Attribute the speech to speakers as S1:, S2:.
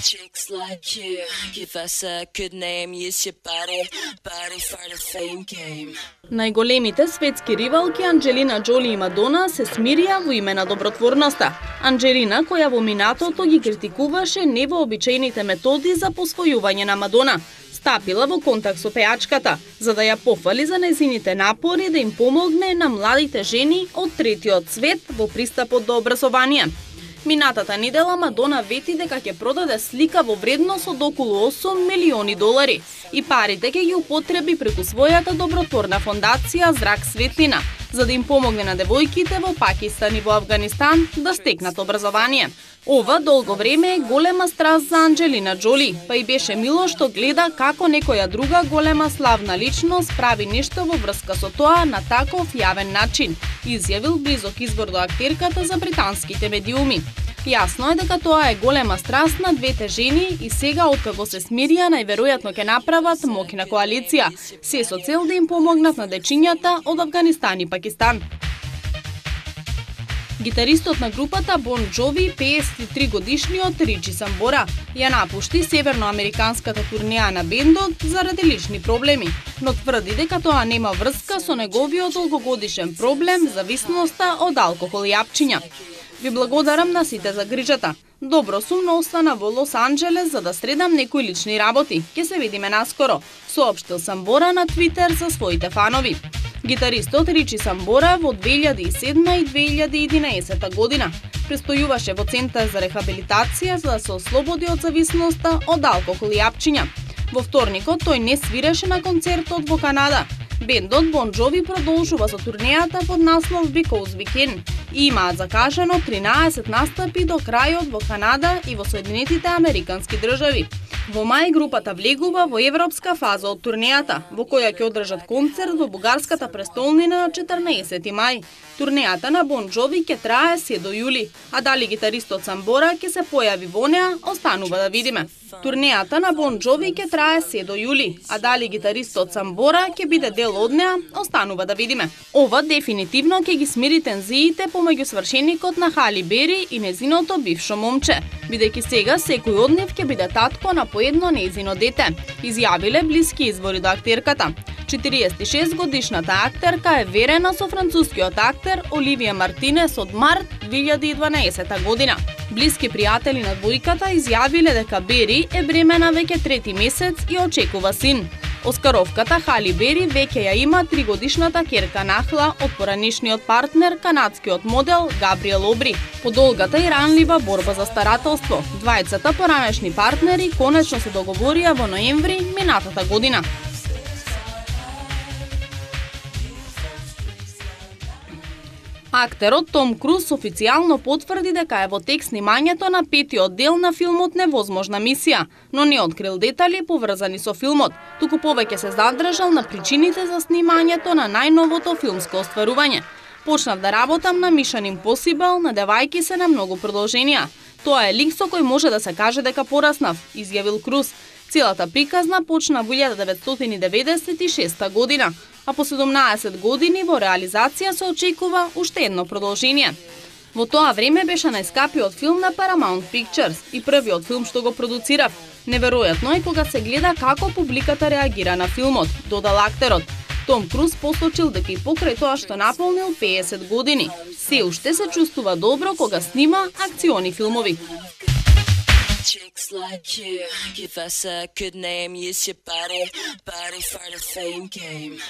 S1: Chicks like you, give us a good name, use your body for the fame game.
S2: Најголемите светски ривалки Анџелина Џоли и Мадона се смирија во име на добротворноста. Анџелина, која во минатото ги критикуваше невообичаените методи за посвојување на Мадона, стапила во контакт со пејачката, за да ја пофали за нејзините напори да им помогне на младите жени од третиот свет во пристапот до образование. Минатата недела Мадона вети дека ќе продаде слика во вредност од околу 8 милиони долари и парите ќе ги употреби преку својата добротворна фондација Зрак Светлина, за да им помогне на девојките во Пакистан и во Афганистан да стекнат образование. Ова долго време е голема страст за Анџелина Џоли, па и беше мило што гледа како некоја друга голема славна личност прави нешто во врска со тоа на таков јавен начин, изјавил близок извор до актерката за британските медиуми. Јасно е дека тоа е голема страст на двете жени и сега откако се смирија најверојатно ќе направат моќна коалиција, се со цел да им помогнат на дечињата од Афганистан и Пакистан. Гитаристот на групата Бон Џови, 53 годишниот Ричи Самбора, ја напушти северноамериканската турнеја на бендот заради лични проблеми, но тврди дека тоа нема врска со неговиот долгогодишен проблем зависноста од алкохол и апчиња. Ви благодарам на сите за грижата. Добро сум, но остана во Лос Анџелес за да средам некои лични работи. Ке се видиме наскоро, соопштил Самбора на Твитер за своите фанови. Гитаристот Ричи Самбора во 2007 и 2011 година престојуваше во Центар за рехабилитација за да се ослободи од зависноста од алкохол и апчиња. Во вторникот тој не свиреше на концертот во Канада. Бендот Бон Џови продолжува со турнејата под наслов Because We Can и имаат закажано 13 настапи до крајот во Канада и во Соединетите Американски држави. Во мај групата влегува во европска фаза од турнејата, во која ќе одржат концерт во бугарската престолнина на 14 мај. Турнејата на Бон Џови ќе трае се до јули, а дали гитаристот Самбора ќе се појави во неа, останува да видиме. Турнејата на Бон Џови ќе трае се до јули, а дали гитаристот Самбора ќе биде дел од неа, останува да видиме. Ова дефинитивно ќе ги смири тензиите помеѓу свршеникот на Хали Бери и незиното бившо момче, бидејќи сега секој од нив ќе биде татко на по едно нејзино дете, изјавиле блиски извори до актерката. 46 годишната актерка е верена со францускиот актер Оливија Мартинес од март 2012 година. Блиски пријатели на двојката изјавиле дека Бери е бремена веќе трети месец и очекува син. Оскаровката Хали Бери веќе ја има 3-годишната керка Нахла од поранишниот партнер, канадскиот модел Габриел Обри. По долгата и ранлива борба за старателство, двајцата поранешни партнери конечно се договорија во ноември минатата година. Актерот Том Круз официјално потврди дека е во тек снимањето на петиот дел на филмот Невозможна мисија, но не открил детали поврзани со филмот, туку повеќе се задржал на причините за снимањето на најновото филмско остварување. Почнав да работам на Mission Impossible, надевајќи се на многу продолженија. Тоа е лик со кој може да се каже дека пораснав, изјавил Круз. Целата приказна почна во 1996 година, а по 17 години во реализација се очекува уште едно продолжение. Во тоа време беше најскапиот филм на Paramount Pictures и првиот филм што го продуцирав. Неверојатно е кога се гледа како публиката реагира на филмот, додал актерот. Том Круз посочил дека и покрај тоа што наполнил 50 години, се уште се чувствува добро кога снима акциони филмови.
S1: Chicks like you, give us a good name, use your body for the fame game.